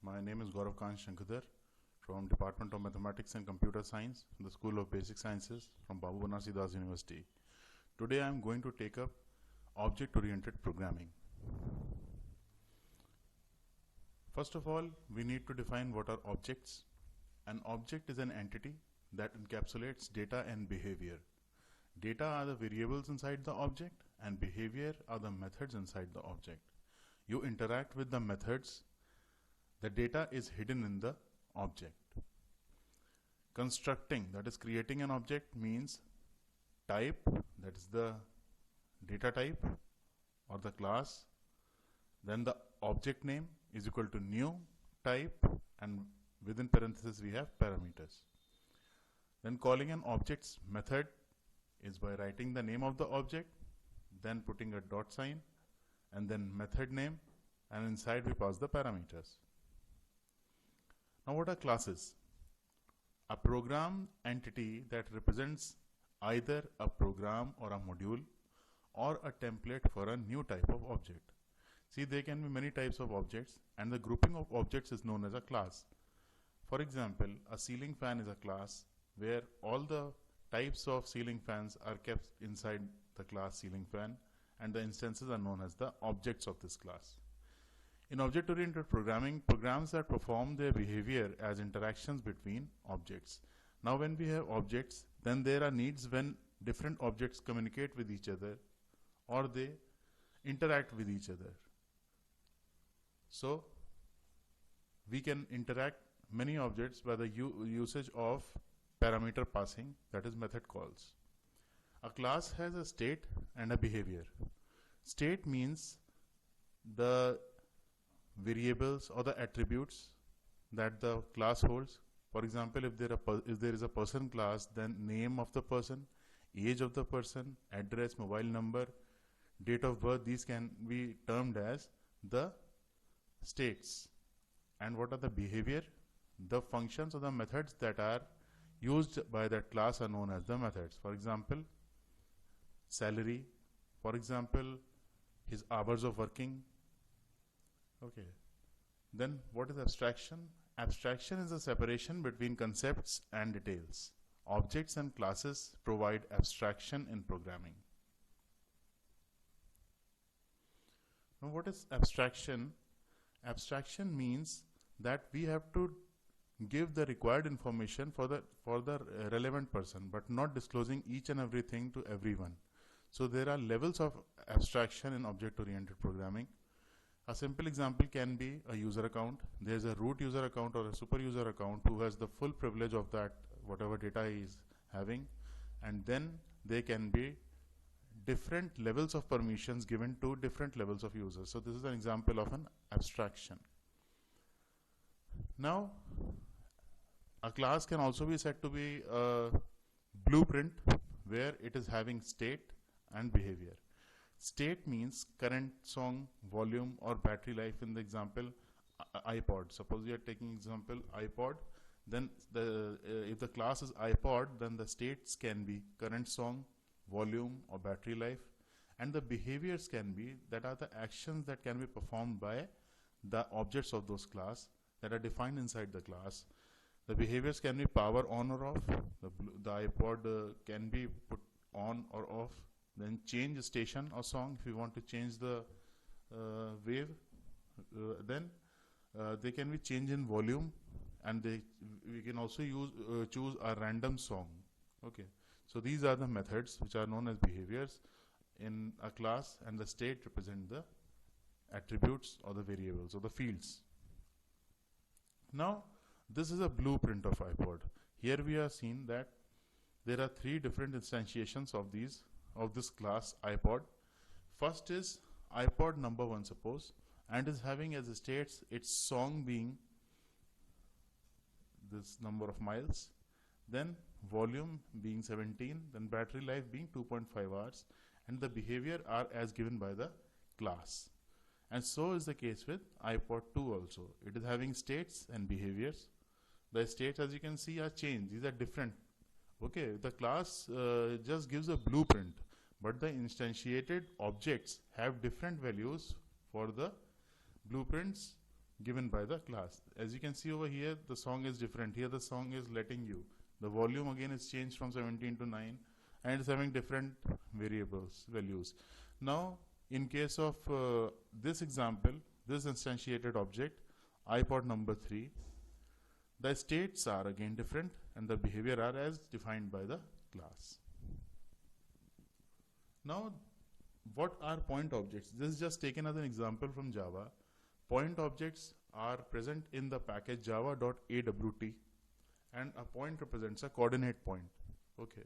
My name is Gaurav Kant Shankadhar from Department of Mathematics and Computer Science, the School of Basic Sciences from Babu Banarsi Das University. Today I am going to take up object-oriented programming. First of all, we need to define what are objects. An object is an entity that encapsulates data and behavior. Data are the variables inside the object and behavior are the methods inside the object. You interact with the methods. The data is hidden in the object. Constructing, that is creating an object, means type, that is the data type or the class. Then the object name is equal to new type, and within parentheses we have parameters. Then calling an object's method is by writing the name of the object, then putting a dot sign, and then method name, and inside we pass the parameters. Now what are classes? A program entity that represents either a program or a module or a template for a new type of object. See, there can be many types of objects, and the grouping of objects is known as a class. For example, a ceiling fan is a class where all the types of ceiling fans are kept inside the class ceiling fan, and the instances are known as the objects of this class. In object-oriented programming, programs that perform their behavior as interactions between objects. Now when we have objects, then there are needs when different objects communicate with each other or they interact with each other. So we can interact many objects by the usage of parameter passing, that is method calls. A class has a state and a behavior. State means the variables or the attributes that the class holds. For example, if there is a person class, then name of the person, age of the person, address, mobile number, date of birth, these can be termed as the states. And what are the behavior? The functions or the methods that are used by that class are known as the methods. For example, salary, for example, his hours of working. Okay. Then what is abstraction? Abstraction is a separation between concepts and details. Objects and classes provide abstraction in programming. Now what is abstraction? Abstraction means that we have to give the required information for the relevant person, but not disclosing each and everything to everyone. So there are levels of abstraction in object-oriented programming. A simple example can be a user account. There is a root user account or a super user account who has the full privilege of that whatever data he is having, and then there can be different levels of permissions given to different levels of users. So this is an example of an abstraction. Now a class can also be said to be a blueprint where it is having state and behavior. State means current song, volume, or battery life. In the example iPod, suppose we are taking example iPod, then if the class is iPod, then the states can be current song, volume, or battery life, and the behaviors can be that are the actions that can be performed by the objects of those class that are defined inside the class. The behaviors can be power on or off. The iPod can be put on or off. Then change station or song if you want to change the wave. Then they can be change in volume, and we can also choose a random song. Okay, so these are the methods which are known as behaviors in a class, and the state represent the attributes or the variables or the fields. Now this is a blueprint of iPod. Here we are seeing that there are three different instantiations of this class iPod. First is iPod number 1, suppose, and is having as states its song being this number of miles, then volume being 17, then battery life being 2.5 hours, and the behavior are as given by the class. And so is the case with iPod 2 also. It is having states and behaviors. The states, as you can see, are changed. These are different. Okay, the class just gives a blueprint, but the instantiated objects have different values for the blueprints given by the class. As you can see over here, the song is different. Here the song is letting you. The volume again is changed from 17 to 9, and it's having different values. Now, in case of this example, this instantiated object, iPod number 3, the states are again different and the behavior are as defined by the class. Now, what are point objects? This is just taken as an example from Java. Point objects are present in the package java.awt, and a point represents a coordinate point. Okay.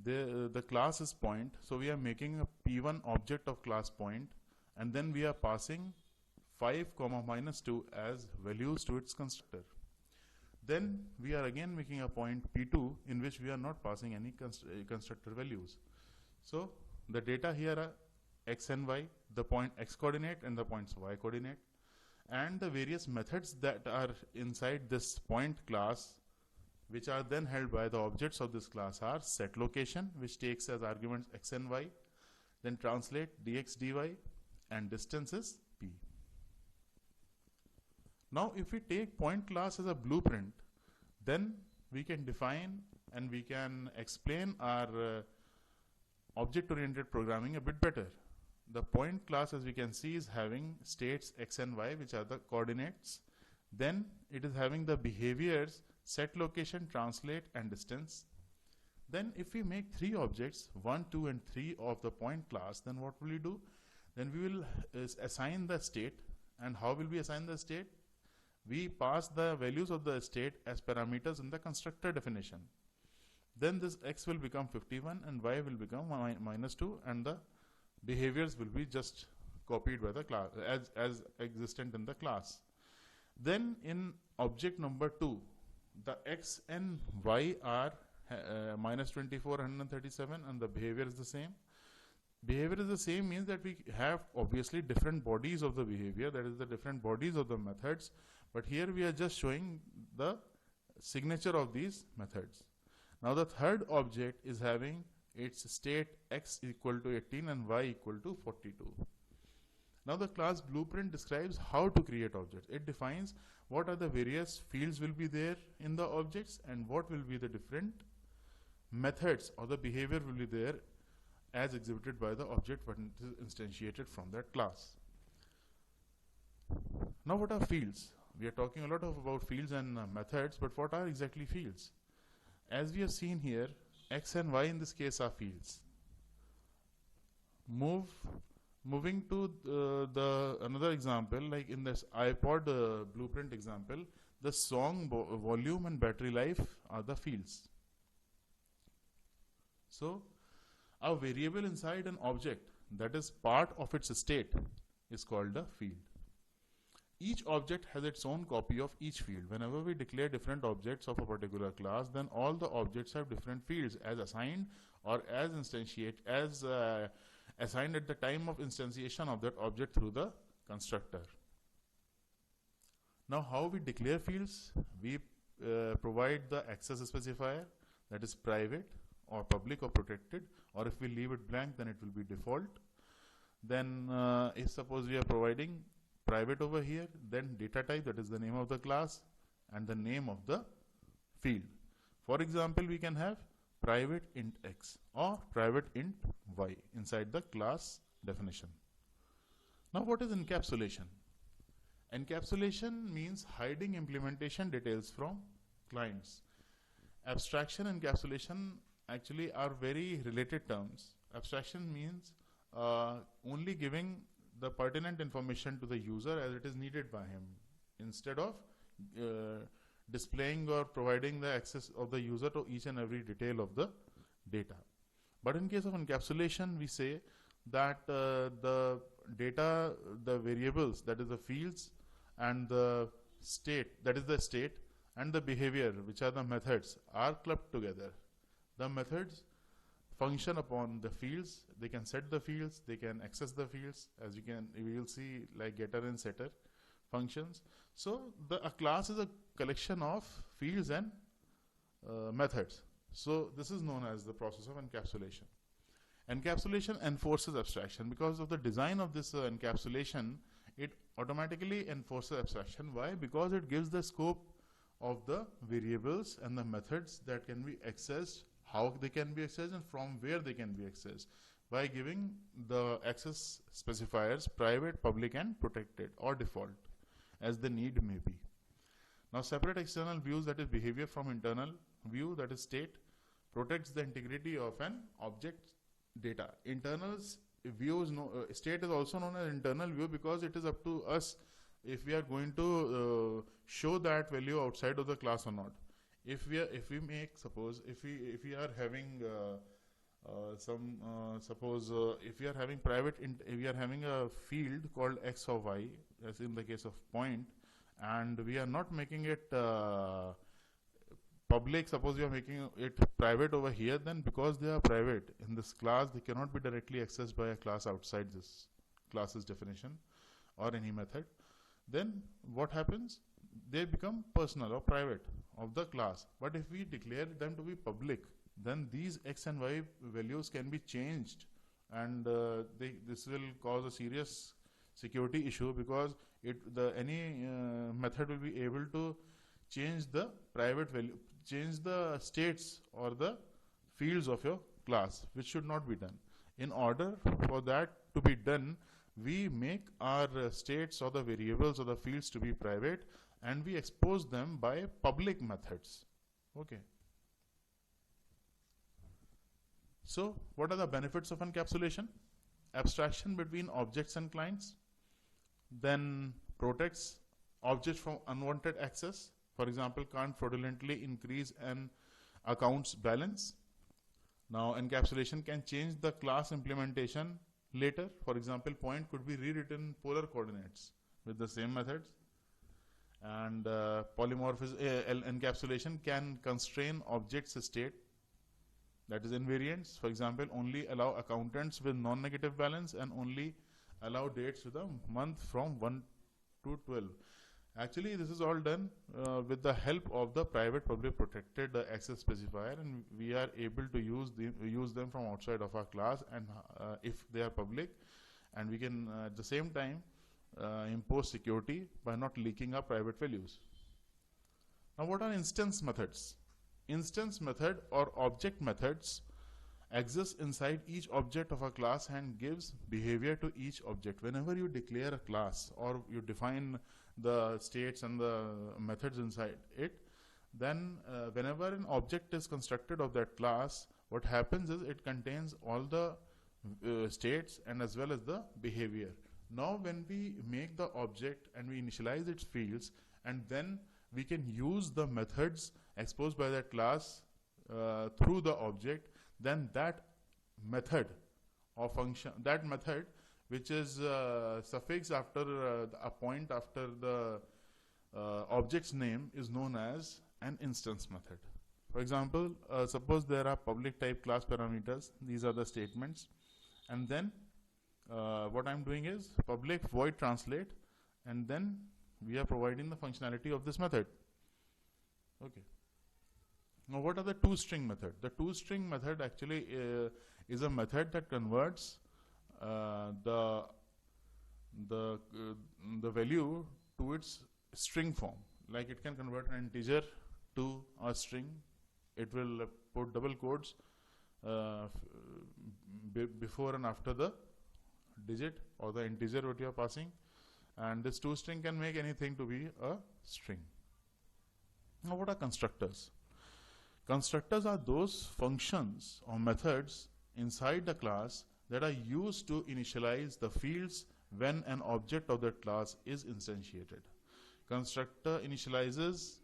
The class is point, so we are making a p1 object of class point, and then we are passing 5, -2 as values to its constructor. Then we are again making a point p2 in which we are not passing any constructor values. So the data here are x and y, the point x coordinate and the point's y coordinate, and the various methods that are inside this point class, which are then held by the objects of this class, are set location, which takes as arguments x and y, then translate dx dy, and distance is p. Now if we take point class as a blueprint, then we can define and we can explain our object-oriented programming a bit better. The point class, as we can see, is having states x and y, which are the coordinates. Then it is having the behaviors set location, translate, and distance. Then if we make 3 objects, 1, 2, and 3 of the point class, then what will we do? Then we will assign the state. And how will we assign the state? We pass the values of the state as parameters in the constructor definition. Then this x will become 51 and y will become -2, and the behaviors will be just copied by the class as existent in the class. Then in object number 2, the x and y are -24, 137, and the behavior is the same. Behavior is the same means that we have obviously different bodies of the behavior, that is the different bodies of the methods, but here we are just showing the signature of these methods. Now the third object is having its state x equal to 18 and y equal to 42. Now the class blueprint describes how to create objects. It defines what are the various fields will be there in the objects and what will be the different methods or the behavior will be there as exhibited by the object when it is instantiated from that class. Now what are fields? We are talking a lot about fields and methods, but what are exactly fields? As we have seen here, x and y in this case are fields. Moving to another example, like in this iPod blueprint example, the song volume and battery life are the fields. So a variable inside an object that is part of its state is called a field. Each object has its own copy of each field. Whenever we declare different objects of a particular class, then all the objects have different fields as assigned or as assigned at the time of instantiation of that object through the constructor. Now how we declare fields? We provide the access specifier, that is private or public or protected, or if we leave it blank, then it will be default. Then if suppose we are providing private over here, then data type, that is the name of the class and the name of the field. For example, we can have private int x or private int y inside the class definition. Now what is encapsulation? Encapsulation means hiding implementation details from clients. Abstraction and encapsulation actually are very related terms. Abstraction means only giving the pertinent information to the user as it is needed by him, instead of displaying or providing the access of the user to each and every detail of the data. But in case of encapsulation, we say that the data, the variables, that is the fields, and the state, that is the state, and the behavior, which are the methods, are clubbed together. The methods function upon the fields. They can set the fields, they can access the fields, as you will see, like getter and setter functions. So a class is a collection of fields and methods. So this is known as the process of encapsulation. Encapsulation enforces abstraction. Because of the design of this encapsulation, it automatically enforces abstraction. Why? Because it gives the scope of the variables and the methods that can be accessed, how they can be accessed, and from where they can be accessed, by giving the access specifiers private, public, and protected, or default, as the need may be. Now, separate external views, that is behavior, from internal view, that is state, protects the integrity of an object data. Internals views, state is also known as internal view because it is up to us if we are going to show that value outside of the class or not. If we make, suppose if we are having if we are having we are having a field called x or y, as in the case of point, and we are not making it public, suppose we are making it private over here, then because they are private in this class, they cannot be directly accessed by a class outside this class's definition or any method. Then what happens? They become personal or private of the class. But if we declare them to be public, then these x and y values can be changed, and this will cause a serious security issue, because any method will be able to change the private value, change the states or the fields of your class, which should not be done. In order for that to be done, we make our states or the variables or the fields to be private, and we expose them by public methods. Okay. So, what are the benefits of encapsulation? Abstraction between objects and clients, then protects objects from unwanted access. For example, can't fraudulently increase an account's balance. Now, encapsulation can change the class implementation later. For example, point could be rewritten polar coordinates with the same methods. And encapsulation can constrain objects' state, that is invariants. For example, only allow accountants with non-negative balance, and only allow dates with a month from 1 to 12. Actually, this is all done with the help of the private public protected access specifier, and we are able to use them from outside of our class, and if they are public, and we can at the same time impose security by not leaking our private values. Now, what are instance methods? Instance method or object methods exist inside each object of a class and gives behavior to each object. Whenever you declare a class or you define the states and the methods inside it, then whenever an object is constructed of that class, what happens is it contains all the states and as well as the behavior. Now, when we make the object and we initialize its fields, and then we can use the methods exposed by that class through the object, then that method or function, that method which is suffixed after a point after the object's name, is known as an instance method. For example, suppose there are public type class parameters. These are the statements, and then what I'm doing is public void translate, and then we are providing the functionality of this method. Okay. Now, what are the toString method? The toString method actually is a method that converts the value to its string form. Like it can convert an integer to a string. It will put double quotes before and after the digit or the integer what you are passing, and this toString can make anything to be a string. Now, what are constructors? Constructors are those functions or methods inside the class that are used to initialize the fields when an object of that class is instantiated. Constructor initializes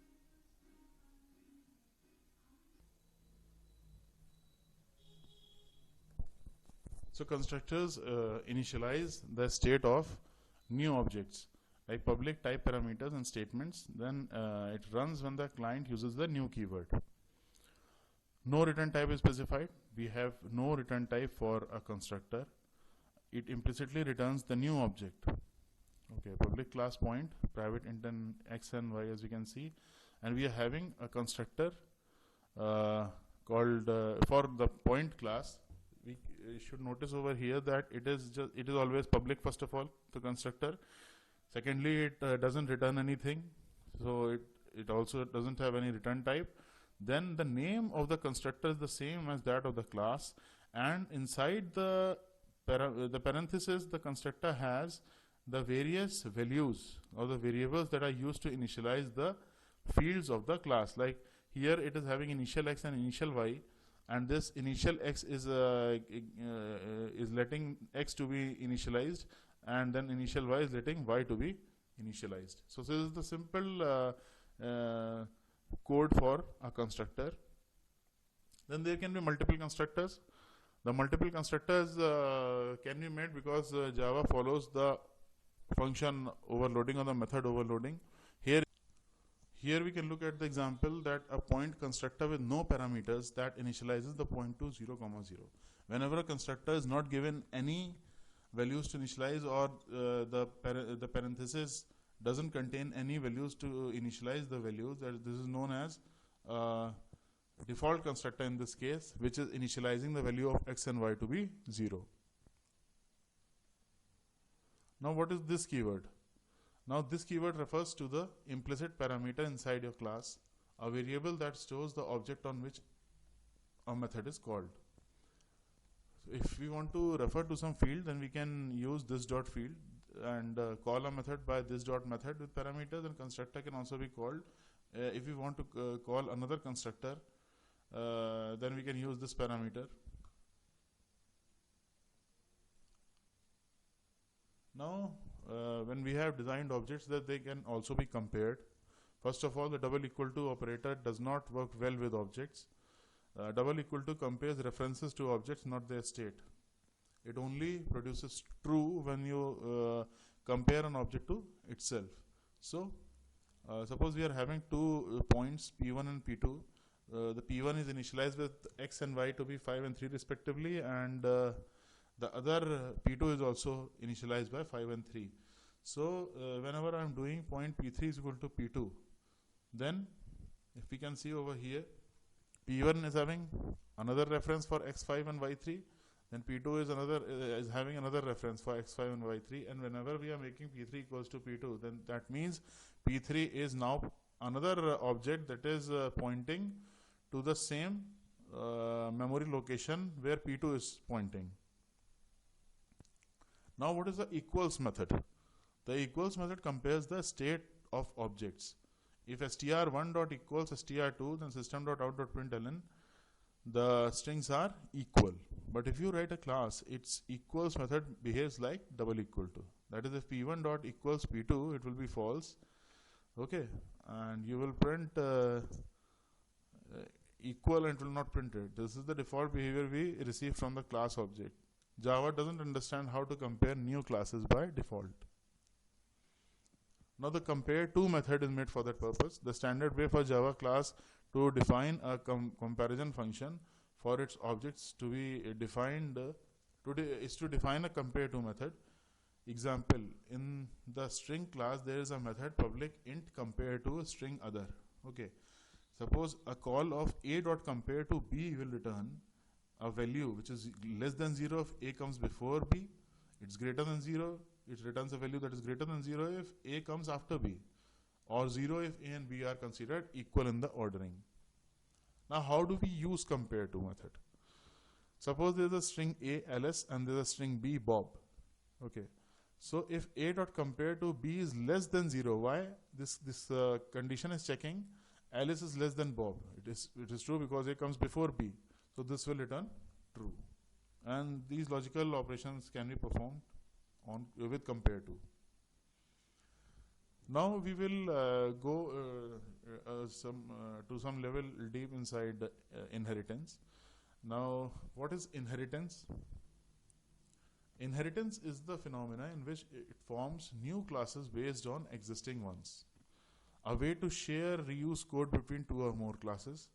constructors initialize the state of new objects like public type parameters and statements. Then it runs when the client uses the new keyword. No return type is specified. We have no return type for a constructor. It implicitly returns the new object. Okay, public class point, private int and x and y, as we can see, and we are having a constructor called for the point class. We should notice over here that it is always public first of all, the constructor. Secondly, it doesn't return anything, so it also doesn't have any return type. Then the name of the constructor is the same as that of the class, and inside the parenthesis, the constructor has the various values or the variables that are used to initialize the fields of the class. Like here it is having initial x and initial y, and this initial x is letting x to be initialized, and then initial y is letting y to be initialized. So this is the simple code for a constructor. Then there can be multiple constructors. The multiple constructors can be made because Java follows the function overloading or the method overloading. Here we can look at the example that a point constructor with no parameters that initializes the point to 0, 0. Whenever a constructor is not given any values to initialize, or the parenthesis doesn't contain any values to initialize the values, that this is known as default constructor in this case, which is initializing the value of x and y to be 0. Now what is this keyword? Now this keyword refers to the implicit parameter inside your class, a variable that stores the object on which a method is called. So if we want to refer to some field, then we can use this dot field and call a method by this dot method with parameters, and constructor can also be called. If we want to call another constructor, then we can use this parameter. Now when we have designed objects, that they can also be compared. First of all, the double equal to operator does not work well with objects. Double equal to compares references to objects, not their state. It only produces true when you compare an object to itself. So suppose we are having two points P1 and P2. The P1 is initialized with x and y to be 5 and 3 respectively, and the other P2 is also initialized by 5 and 3. So whenever I am doing point P3 is equal to P2, then if we can see over here, P1 is having another reference for x5 and y3, then P2 is having another reference for x5 and y3, and whenever we are making P3 equals to P2, then that means P3 is now another object that is pointing to the same memory location where P2 is pointing. Now what is the equals method? The equals method compares the state of objects. If str1 dot equals str2, then system.out.println, the strings are equal. But if you write a class, its equals method behaves like double equal to. That is, if p1 dot equals p2, it will be false. Okay, and you will print equal and it will not print it. This is the default behavior we receive from the class object. Java doesn't understand how to compare new classes by default. Now the compare to method is made for that purpose. The standard way for Java class to define a comparison function for its objects to be defined is to define a compare to method. Example, in the string class there is a method public int compare to string other. Okay, suppose a call of a dot compare to b will return a value which is less than 0 if a comes before b, it's greater than 0, it returns a value that is greater than 0 if a comes after b, or 0 if a and b are considered equal in the ordering. Now how do we use compare to method? Suppose there is a string a Alice and there is a string b Bob. Okay, so if a dot compare to b is less than 0, why this condition is checking Alice is less than Bob. It is true because a comes before b, so this will return true, and these logical operations can be performed on with compare to. Now we will go to some level deep inside inheritance. Now what is inheritance? Inheritance is the phenomena in which it forms new classes based on existing ones, a way to share reuse code between two or more classes.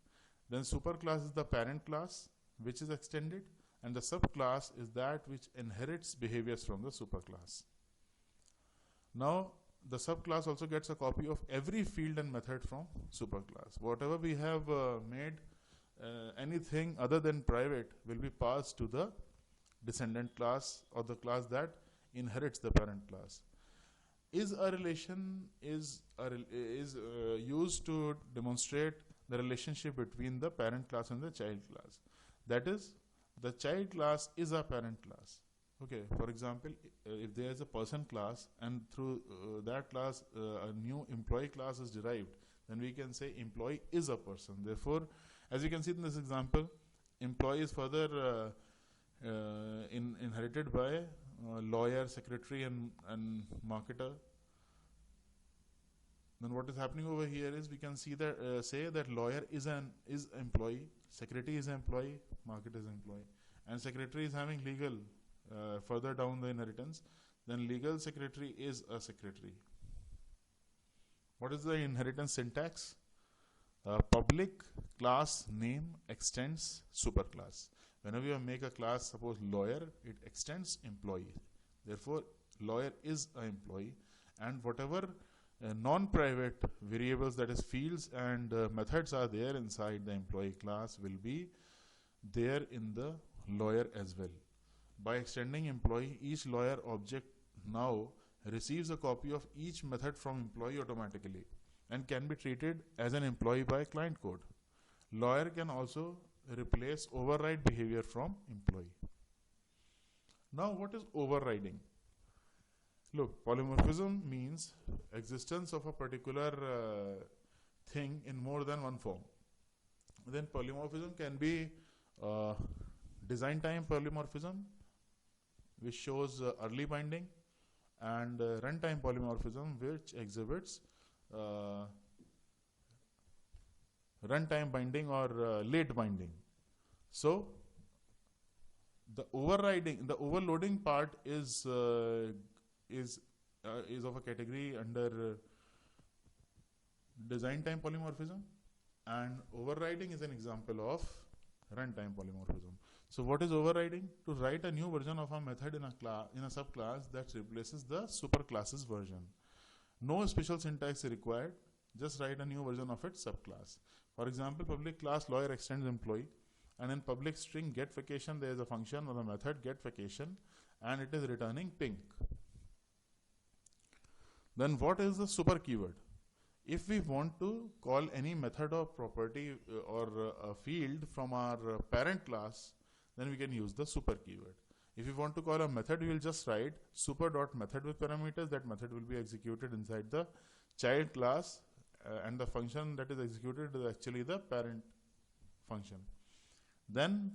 Then superclass is the parent class which is extended, and the subclass is that which inherits behaviors from the superclass. Now the subclass also gets a copy of every field and method from superclass. Whatever we have made, anything other than private will be passed to the descendant class or the class that inherits the parent class. Is a relation is used to demonstrate the relationship between the parent class and the child class. That is, the child class is a parent class. Okay, for example, if there is a person class and through that class a new employee class is derived, then we can say employee is a person. Therefore, as you can see in this example, employee is further inherited by lawyer, secretary, and marketer. Then what is happening over here is we can see that say that lawyer is employee, secretary is employee, marketer is employee, and secretary is having legal further down the inheritance. Then legal secretary is a secretary. What is the inheritance syntax? Public class name extends superclass. Whenever you make a class, suppose lawyer, it extends employee. Therefore, lawyer is an employee, and whatever non-private variables, that is fields and methods, are there inside the employee class will be there in the lawyer as well. By extending employee, each lawyer object now receives a copy of each method from employee automatically and can be treated as an employee by client code. Lawyer can also replace override behavior from employee. Now, what is overriding? Look, polymorphism means existence of a particular thing in more than one form. Then polymorphism can be design time polymorphism, which shows early binding, and runtime polymorphism, which exhibits runtime binding or late binding. So the overloading part is of a category under design time polymorphism, and overriding is an example of runtime polymorphism. So what is overriding? To write a new version of a method in a subclass that replaces the superclass's version. No special syntax is required. Just write a new version of its subclass. For example, public class lawyer extends employee, and in public string get vacation there is a function or a method get vacation, and it is returning pink. Then what is the super keyword? If we want to call any method or property or a field from our parent class, then we can use the super keyword. If you want to call a method, we will just write super.method with parameters. That method will be executed inside the child class, and the function that is executed is actually the parent function. Then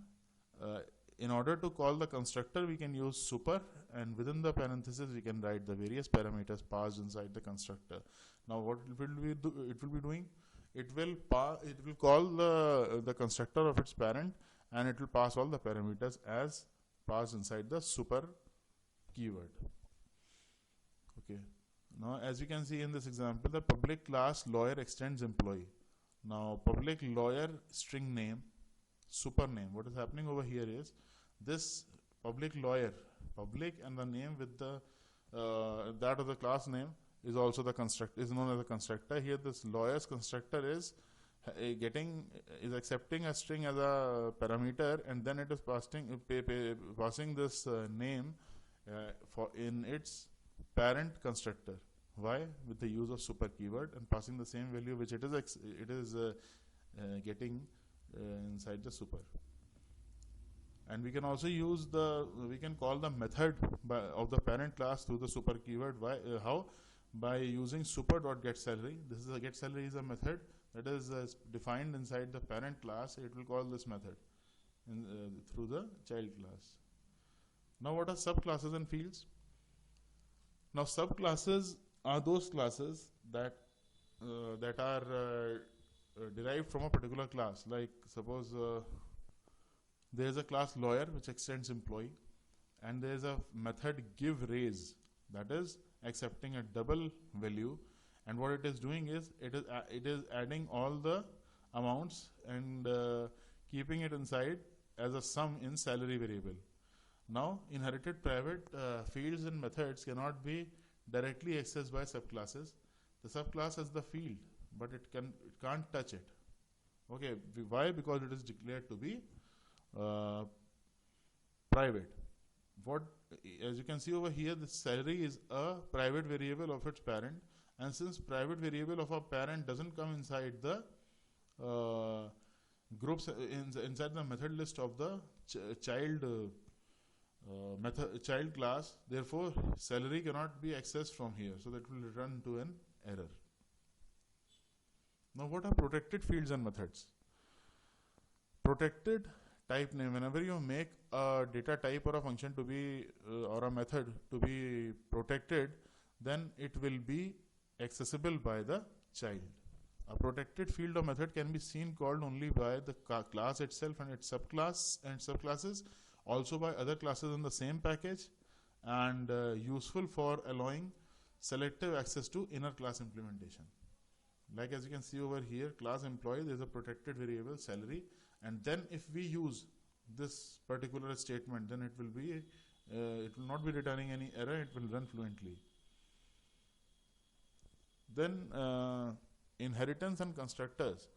in order to call the constructor, we can use super, and within the parenthesis we can write the various parameters passed inside the constructor. Now what it will be doing? It will call the constructor of its parent, and it will pass all the parameters as passed inside the super keyword. Okay. Now as you can see in this example, the public class lawyer extends employee. Now public lawyer string name super name. What is happening over here is this public lawyer, public and the name with the that of the class name is also the constructor, is known as the constructor. Here this lawyer's constructor is accepting a string as a parameter, and then it is passing this name for in its parent constructor. Why? With the use of super keyword and passing the same value which it is getting inside the super. And we can also use we can call the method of the parent class through the super keyword. How? By using super.getSalary. This is a getSalary is a method that is defined inside the parent class. It will call this method through the child class. Now what are subclasses and fields? Now subclasses are those classes that are derived from a particular class. Like suppose there is a class lawyer which extends employee, and there is a method give raise that is accepting a double value, and what it is doing is it is adding all the amounts and keeping it inside as a sum in salary variable. Now inherited private fields and methods cannot be directly accessed by subclasses. The subclass has the field, but it can't touch it. Okay, why? Because it is declared to be private. what, as you can see over here, the salary is a private variable of its parent, and since private variable of a parent doesn't come inside the uh, groups inside the method list of the child method child class, therefore salary cannot be accessed from here, so that will return to an error. Now what are protected fields and methods? Protected type name, whenever you make a data type or a function to be or a method to be protected, then it will be accessible by the child. A protected field or method can be seen called only by the class itself and its subclass and subclasses, also by other classes in the same package, and useful for allowing selective access to inner class implementation. Like as you can see over here, class employee, there is a protected variable salary, and then if we use this particular statement, then it will not be returning any error, it will run fluently. Then inheritance and constructors.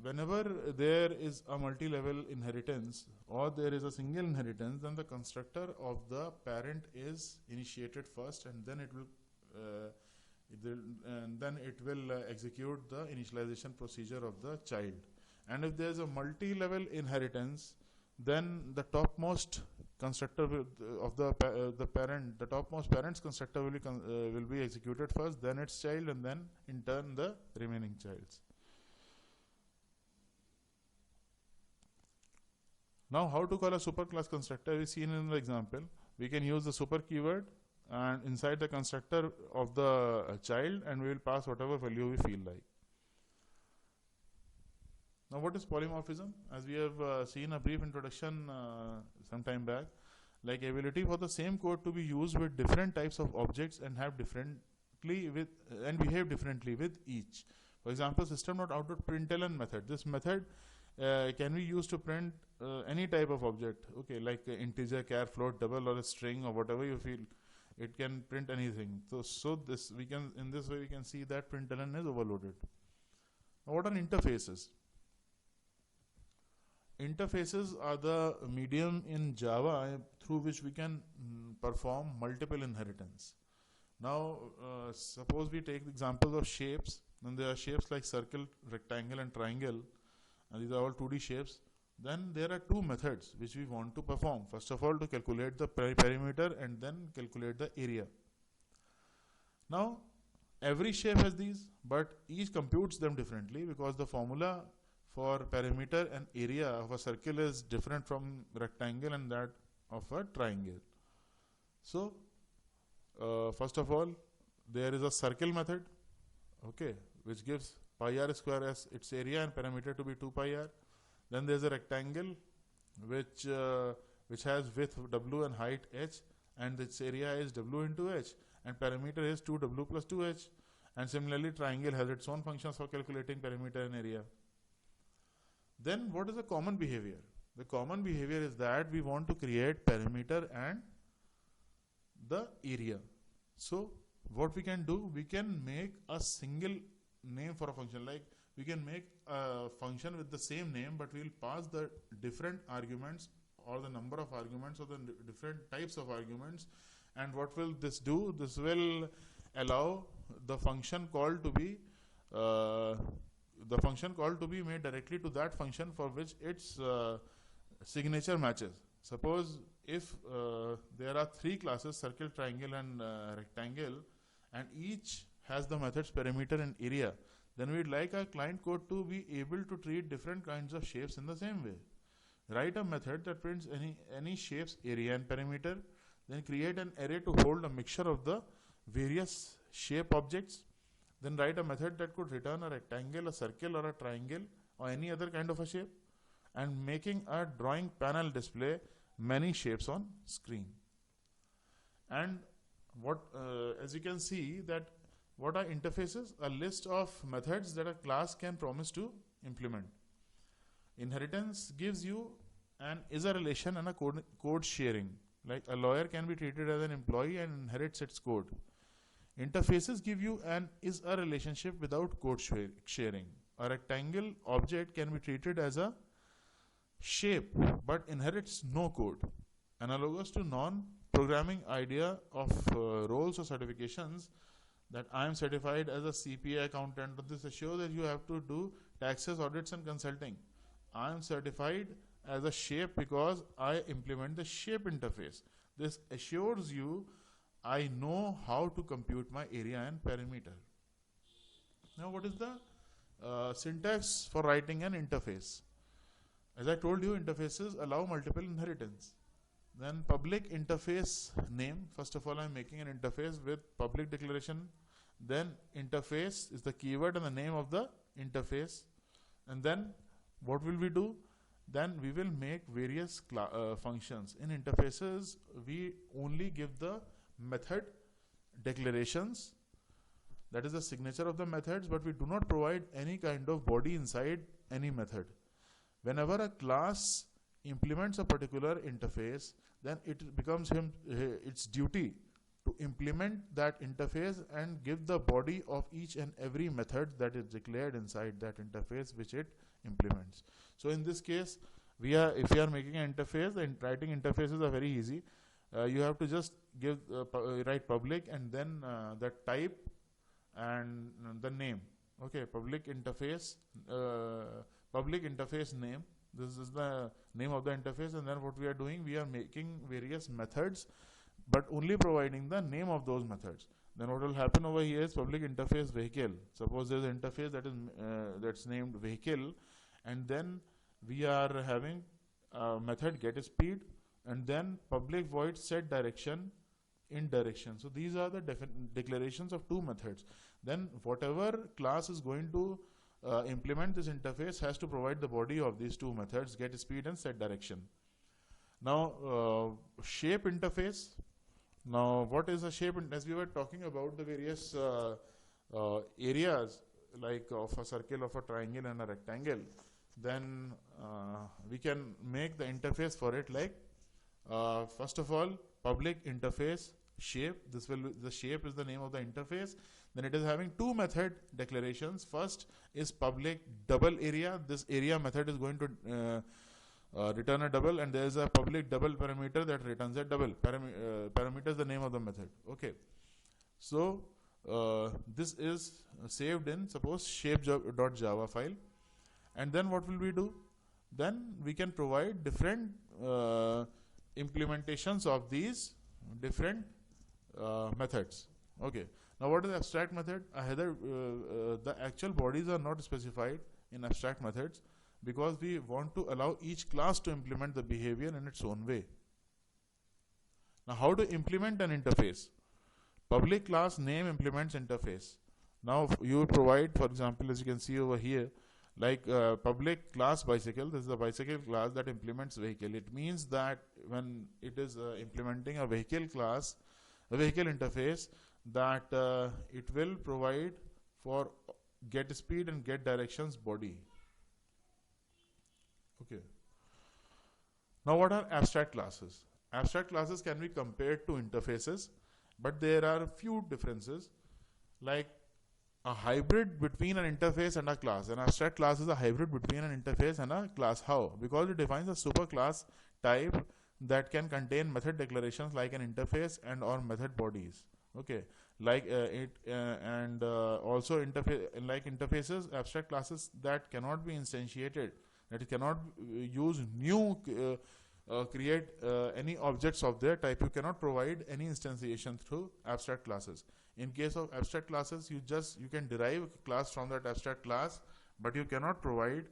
Whenever there is a multi-level inheritance or there is a single inheritance, then the constructor of the parent is initiated first, and then it will execute the initialization procedure of the child. And if there is a multi-level inheritance, then the topmost constructor of the parent, the topmost parent's constructor will be executed first, then its child, and then in turn the remaining childs. Now, how to call a superclass constructor is seen in the example. We can use the super keyword and inside the constructor of the child, and we will pass whatever value we feel like. Now, what is polymorphism? As we have seen a brief introduction some time back, like ability for the same code to be used with different types of objects and have differently with and behave differently with each. For example, system.out.println method. This method can be used to print any type of object. Okay, like integer, char, float, double, or a string, or whatever you feel. It can print anything. So this we can, in this way we can see that println is overloaded. Now, what are interfaces? Interfaces are the medium in Java through which we can perform multiple inheritance. Now, suppose we take examples of shapes. Then there are shapes like circle, rectangle, and triangle. And these are all 2D shapes. Then there are two methods which we want to perform. First of all, to calculate the perimeter and then calculate the area. Now, every shape has these, but each computes them differently because the formula for perimeter and area of a circle is different from rectangle and that of a triangle. So, first of all, there is a circle method, okay, which gives pi r square as its area and perimeter to be 2 pi r. Then there is a rectangle which has width w and height h, and its area is w into h, and perimeter is 2w plus 2h. And similarly, triangle has its own functions for calculating perimeter and area. Then what is the common behavior? The common behavior is that we want to create perimeter and the area. So what we can do, we can make a single name for a function. Like we can make a function with the same name, but we will pass the different arguments or the number of arguments or the different types of arguments. And what will this do? This will allow the function call to be made directly to that function for which its signature matches. Suppose if there are three classes, circle, triangle, and rectangle, and each has the methods perimeter and area, then we'd like our client code to be able to treat different kinds of shapes in the same way. Write a method that prints any shapes area and perimeter, then create an array to hold a mixture of the various shape objects. Then write a method that could return a rectangle, a circle, or a triangle, or any other kind of a shape, and making a drawing panel display many shapes on screen. And what, as you can see, that what are interfaces? A list of methods that a class can promise to implement. Inheritance gives you an is-a relation and a code sharing. Like a lawyer can be treated as an employee and inherits its code. Interfaces give you an is-a relationship without code sharing. A rectangle object can be treated as a shape but inherits no code. analogous to non-programming idea of roles or certifications, that I am certified as a CPA accountant. This assures that you have to do taxes, audits, and consulting. I am certified as a shape because I implement the shape interface. This assures you I know how to compute my area and perimeter. Now, what is the syntax for writing an interface? As I told you, interfaces allow multiple inheritance. Then public interface name. First of all, I am making an interface with public declaration. Then interface is the keyword and the name of the interface. And then what will we do? Then we will make various functions. In interfaces, we only give the method declarations, that is the signature of the methods, but we do not provide any kind of body inside any method. Whenever a class implements a particular interface, then it becomes its duty to implement that interface and give the body of each and every method that is declared inside that interface which it implements. So in this case, if we are making an interface, then writing interfaces are very easy. You have to just write public and then the type and the name. Okay, public interface name. This is the name of the interface, and then what we are doing, we are making various methods, but only providing the name of those methods. Then what will happen over here is public interface vehicle. Suppose there is an interface that is that's named vehicle, and then we are having a method get speed, and then public void set direction in direction. So these are the declarations of two methods. Then whatever class is going to implement this interface has to provide the body of these two methods, get speed and set direction. Now shape interface. Now what is a shape? As we were talking about the various areas like of a circle, of a triangle and a rectangle, then we can make the interface for it like first of all, public interface shape. The shape is the name of the interface. Then it is having two method declarations. First is public double area. This area method is going to return a double, and there is a public double parameter that returns a double. Parameter is the name of the method. Okay. So this is saved in, suppose, shape.java file. And then what will we do? Then we can provide different implementations of these different methods. Okay. Now what is abstract method? The actual bodies are not specified in abstract methods because we want to allow each class to implement the behavior in its own way. Now how to implement an interface? Public class name implements interface. Now you provide, for example, as you can see over here, like public class bicycle. This is a bicycle class that implements vehicle. It means that when it is implementing a vehicle class, a vehicle interface, that it will provide for get speed and get directions body. Okay. Now what are abstract classes? Abstract classes can be compared to interfaces, but there are few differences, like a hybrid between an interface and a class. An abstract class is a hybrid between an interface and a class. How? Because it defines a superclass type that can contain method declarations like an interface and or method bodies. Okay, like also like interfaces, abstract classes that cannot be instantiated, that it cannot use new create any objects of their type. You cannot provide any instantiation through abstract classes. In case of abstract classes, you can derive a class from that abstract class, but you cannot provide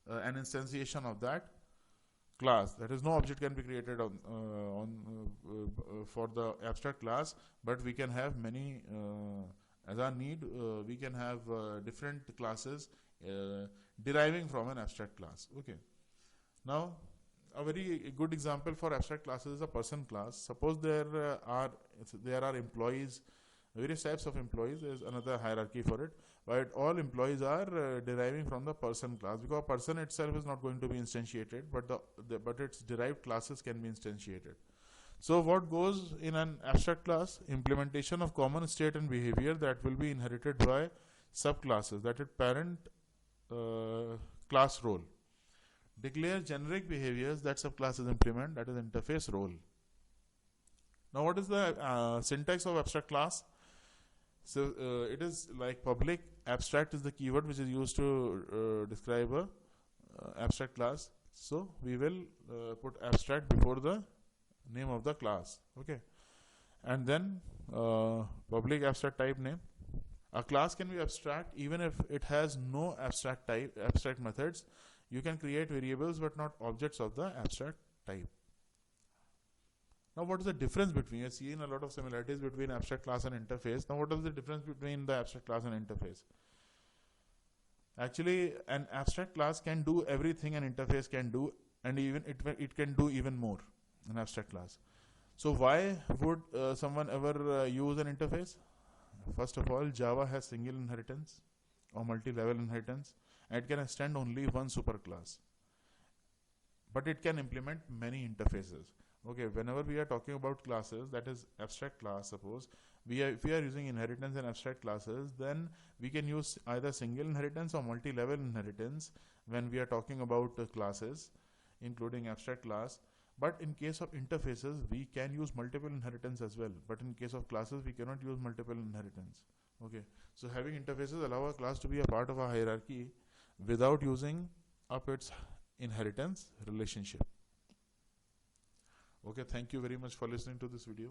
an instantiation of that class. That is, no object can be created for the abstract class, but we can have many as our need. We can have different classes deriving from an abstract class. Okay. Now, a very good example for abstract classes is a person class. Suppose there are employees, various types of employees. There is another hierarchy for it, but all employees are deriving from the person class, because person itself is not going to be instantiated, but its derived classes can be instantiated. So what goes in an abstract class? Implementation of common state and behavior that will be inherited by subclasses, that is parent class role. Declare generic behaviors that subclasses implement, that is interface role. Now, what is the syntax of abstract class? So it is like public. Abstract is the keyword which is used to describe a abstract class. So we will put abstract before the name of the class. Okay, and then public abstract type name. A class can be abstract even if it has no abstract methods. You can create variables but not objects of the abstract type. Now, what is the difference between? You've seen a lot of similarities between abstract class and interface. Now, what is the difference between the abstract class and interface? Actually, an abstract class can do everything an interface can do, and even it can do even more. An abstract class. So, why would someone ever use an interface? First of all, Java has single inheritance or multi-level inheritance, and it can extend only one superclass. But it can implement many interfaces. Okay, whenever we are talking about classes, that is abstract class, suppose if we are using inheritance in abstract classes, then we can use either single inheritance or multi-level inheritance when we are talking about classes, including abstract class. But in case of interfaces, we can use multiple inheritance as well. But in case of classes, we cannot use multiple inheritance. Okay, so having interfaces allow a class to be a part of a hierarchy without using up its inheritance relationship. Okay, thank you very much for listening to this video.